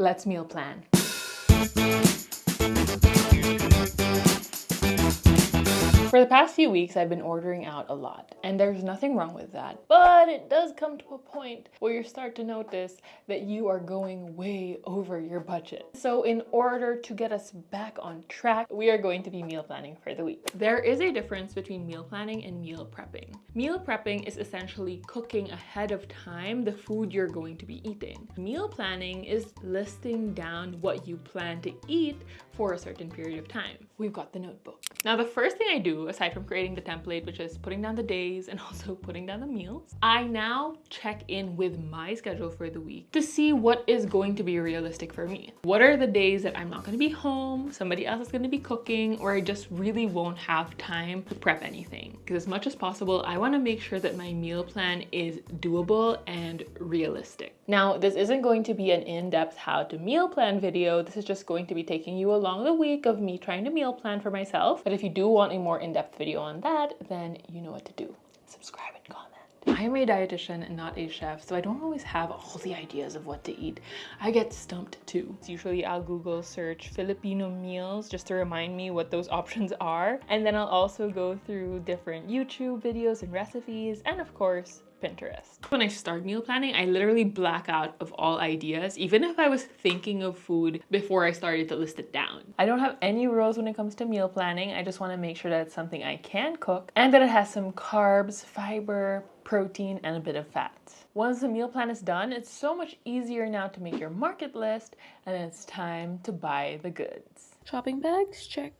Let's meal plan. For the past few weeks, I've been ordering out a lot, and there's nothing wrong with that. But it does come to a point where you start to notice that you are going way over your budget. So in order to get us back on track, we are going to be meal planning for the week. There is a difference between meal planning and meal prepping. Meal prepping is essentially cooking ahead of time the food you're going to be eating. Meal planning is listing down what you plan to eat for a certain period of time. We've got the notebook. Now, the first thing I do, aside from creating the template, which is putting down the days and also putting down the meals, I now check in with my schedule for the week to see what is going to be realistic for me. What are the days that I'm not going to be home, somebody else is going to be cooking, or I just really won't have time to prep anything? Because as much as possible, I want to make sure that my meal plan is doable and realistic. Now, this isn't going to be an in-depth how to meal plan video. This is just going to be taking you along the week of me trying to meal plan for myself. But if you do want a more in-depth video on that, then you know what to do. Subscribe and comment. I am a dietitian and not a chef, so I don't always have all the ideas of what to eat. I get stumped too. Usually I'll Google search Filipino meals just to remind me what those options are. And then I'll also go through different YouTube videos and recipes, and of course, Pinterest. When I start meal planning, I literally black out of all ideas, even if I was thinking of food before I started to list it down. I don't have any rules when it comes to meal planning. I just want to make sure that it's something I can cook and that it has some carbs, fiber, protein, and a bit of fat. Once the meal plan is done, it's so much easier now to make your market list, and then it's time to buy the goods. Shopping bags, check.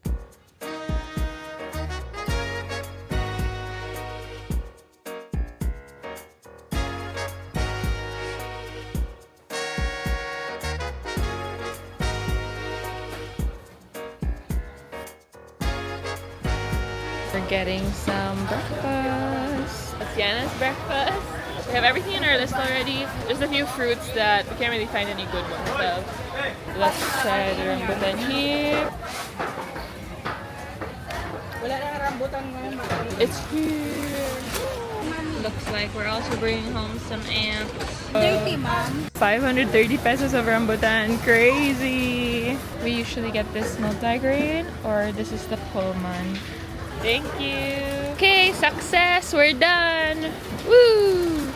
We're getting some breakfast. Sienna's breakfast. We have everything in our list already. There's a few fruits that we can't really find any good ones of. Let's try the rambutan here. It's here. Looks like we're also bringing home some ants. 30, mom. 530 pesos of rambutan. Crazy. We usually get this multi-grain, or this is the Pullman. Thank you. Okay, success. We're done. Woo!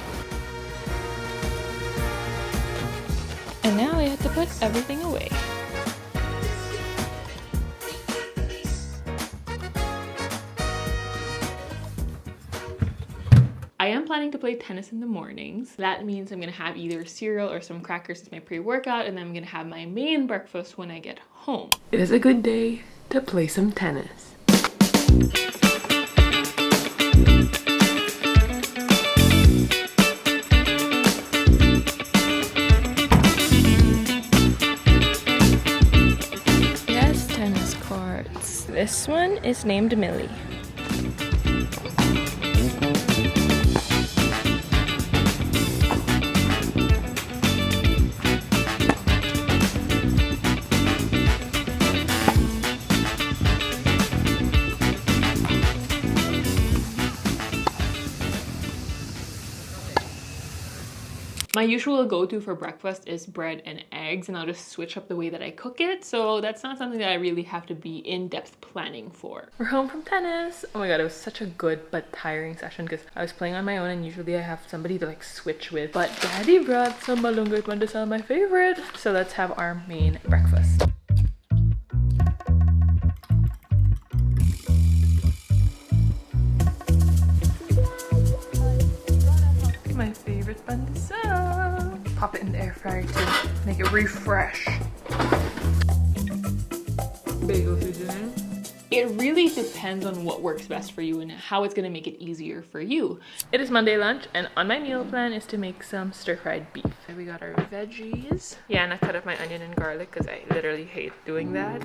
And now I have to put everything away. I am planning to play tennis in the mornings. That means I'm gonna have either cereal or some crackers as my pre-workout, and then I'm gonna have my main breakfast when I get home. It is a good day to play some tennis. Yes, tennis courts. This one is named Millie. My usual go-to for breakfast is bread and eggs, and I'll just switch up the way that I cook it, so that's not something that I really have to be in-depth planning for. We're home from tennis. Oh my god, it was such a good but tiring session because I was playing on my own, and usually I have somebody to like switch with, but Daddy brought some malunggay pandesal, my favorite. So let's have our main breakfast. My favorite pandesal. Pop it in the air fryer to make it refresh. Bagel seasoning. It really depends on what works best for you and how it's gonna make it easier for you. It is Monday lunch, and on my meal plan is to make some stir-fried beef. We got our veggies. Yeah, and I cut up my onion and garlic because I literally hate doing that.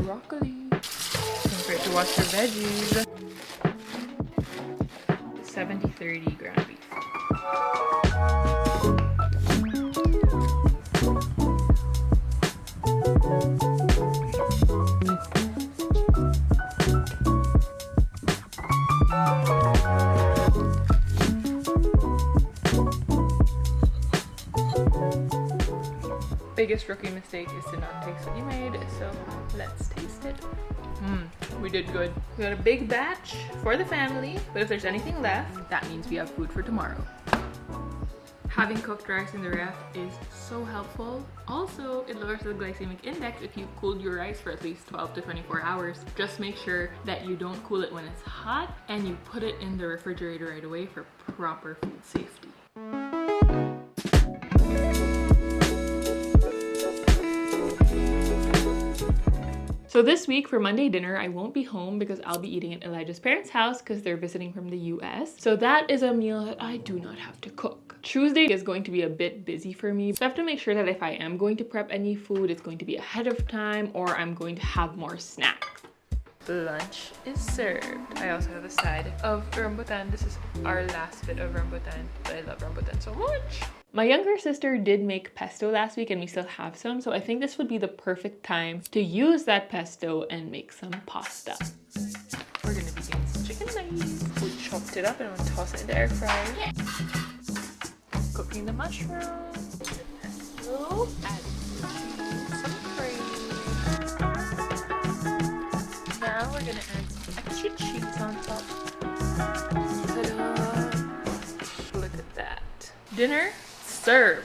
Broccoli. Don't forget to wash your veggies. 70-30 ground beef. biggest rookie mistake is to not taste what you made, so let's taste it. We did good. We got a big batch for the family, but if there's anything left, that means we have food for tomorrow. Having cooked rice in the ref is so helpful. Also, it lowers the glycemic index if you've cooled your rice for at least 12 to 24 hours. Just make sure that you don't cool it when it's hot and you put it in the refrigerator right away for proper food safety. So this week for Monday dinner, I won't be home because I'll be eating at Elijah's parents' house because they're visiting from the US. So that is a meal that I do not have to cook. Tuesday is going to be a bit busy for me. So I have to make sure that if I am going to prep any food, it's going to be ahead of time or I'm going to have more snacks. Lunch is served. I also have a side of rambutan. This is our last bit of rambutan, but I love rambutan so much. My younger sister did make pesto last week and we still have some, so I think this would be the perfect time to use that pesto and make some pasta. We're gonna be doing some chicken nuggets. We chopped it up and we'll toss it in the air fryer. Yeah. Cooking the mushrooms, the pesto, add some cream. Now we're gonna add some extra cheese on top. Ta-da! Look at that. Dinner served.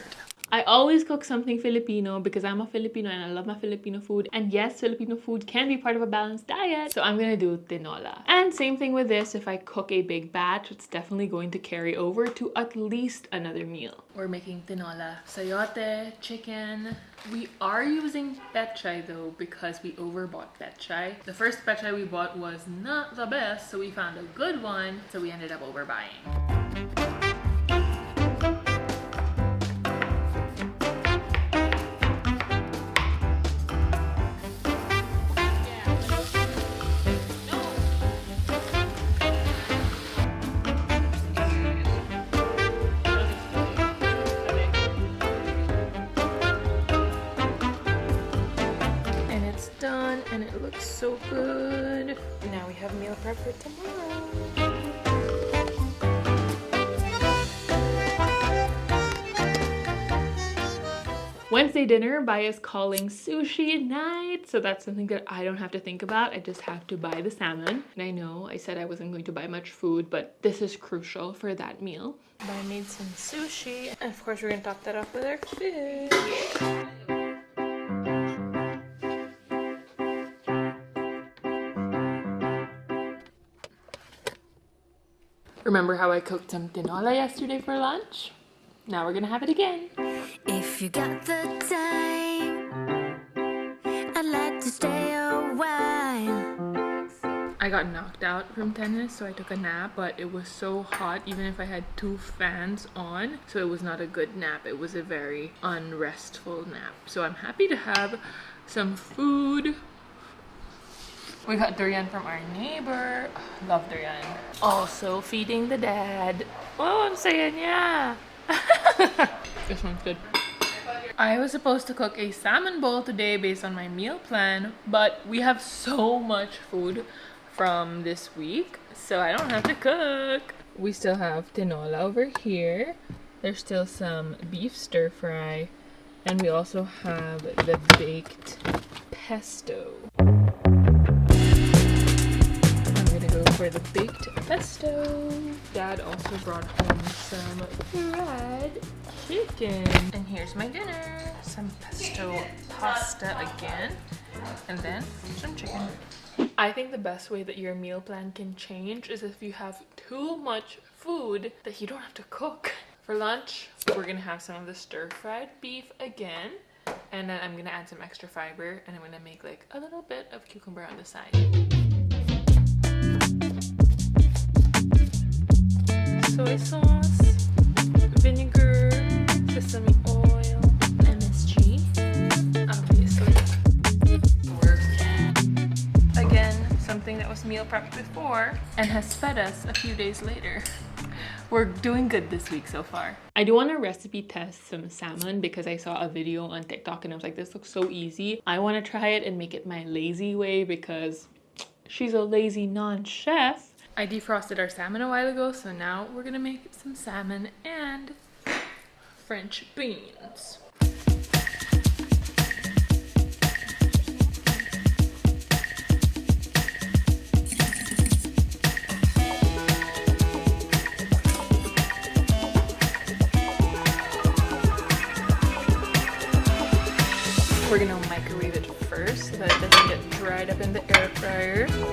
I always cook something Filipino because I'm a Filipino and I love my Filipino food. And yes, Filipino food can be part of a balanced diet. So I'm gonna do tinola. And same thing with this, if I cook a big batch, it's definitely going to carry over to at least another meal. We're making tinola, sayote, chicken. We are using pechay though because we overbought pechay. The first pechay we bought was not the best, so we found a good one, so we ended up overbuying. Done and it looks so good. Now we have meal prep for tomorrow. Wednesday dinner, Baya's calling sushi night, so that's something that I don't have to think about. I just have to buy the salmon. And I know I said I wasn't going to buy much food, but this is crucial for that meal. Baya made some sushi, and of course we're gonna top that off with our fish. Remember how I cooked some tinola yesterday for lunch? Now we're gonna have it again. If you got the time, I'd like to stay a while. I got knocked out from tennis, so I took a nap, but it was so hot even if I had 2 fans on, so it was not a good nap. It was a very unrestful nap. So I'm happy to have some food. We got durian from our neighbor. Love durian. Also feeding the dad. Oh, I'm saying yeah. This one's good. I was supposed to cook a salmon bowl today based on my meal plan, but we have so much food from this week, so I don't have to cook. We still have tinola over here. There's still some beef stir fry, and we also have the baked pesto. For the baked pesto. Dad also brought home some fried chicken. And here's my dinner. Some pesto pasta again. And then some chicken. I think the best way that your meal plan can change is if you have too much food that you don't have to cook. For lunch, we're gonna have some of the stir-fried beef again. And then I'm gonna add some extra fiber and I'm gonna make like a little bit of cucumber on the side. Soy sauce, vinegar, sesame oil, MSG, obviously. Again, something that was meal prepped before and has fed us a few days later. We're doing good this week so far. I do want to recipe test some salmon because I saw a video on TikTok and I was like, this looks so easy. I want to try it and make it my lazy way because she's a lazy non-chef. I defrosted our salmon a while ago, so now we're gonna make some salmon and French beans. We're gonna microwave it first so that it doesn't get dried up in the air fryer. Here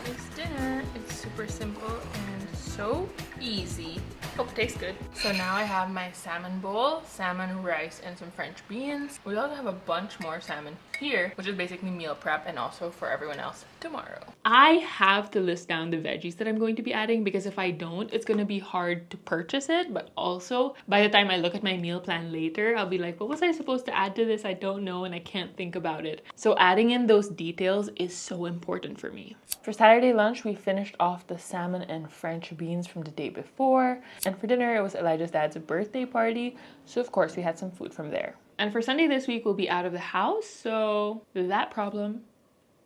is dinner. It's super simple and so easy. Hope it tastes good. So now I have my salmon bowl, salmon, rice, and some French beans. We also have a bunch more salmon here, which is basically meal prep and also for everyone else tomorrow. I have to list down the veggies that I'm going to be adding because if I don't, it's going to be hard to purchase it. But also, by the time I look at my meal plan later, I'll be like, what was I supposed to add to this? I don't know and I can't think about it. So adding in those details is so important for me. For Saturday lunch, we finished off the salmon and French beans from the day before. And for dinner, it was Elijah's dad's birthday party. So of course, we had some food from there. And for Sunday this week, we'll be out of the house. So that problem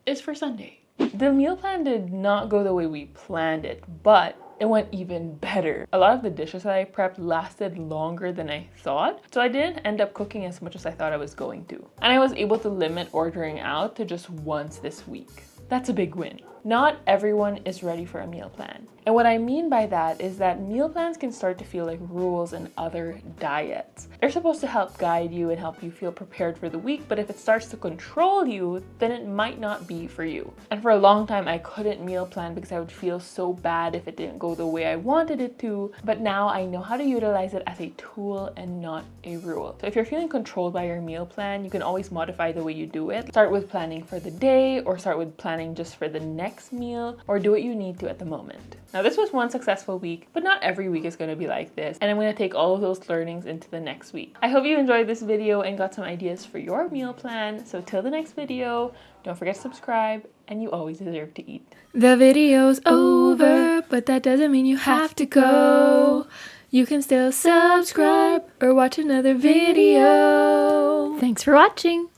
is for Sunday. The meal plan did not go the way we planned it, but it went even better. A lot of the dishes that I prepped lasted longer than I thought, so I didn't end up cooking as much as I thought I was going to. And I was able to limit ordering out to just once this week. That's a big win. Not everyone is ready for a meal plan. And what I mean by that is that meal plans can start to feel like rules in other diets. They're supposed to help guide you and help you feel prepared for the week, but if it starts to control you, then it might not be for you. And for a long time, I couldn't meal plan because I would feel so bad if it didn't go the way I wanted it to. But now I know how to utilize it as a tool and not a rule. So if you're feeling controlled by your meal plan, you can always modify the way you do it. Start with planning for the day, or start with planning just for the next meal, or do what you need to at the moment. Now this was one successful week, but not every week is going to be like this, and I'm going to take all of those learnings into the next week. I hope you enjoyed this video and got some ideas for your meal plan. So till the next video, don't forget to subscribe, and you always deserve to eat. The video's over, but that doesn't mean you have to go. You can still subscribe or watch another video. Thanks for watching.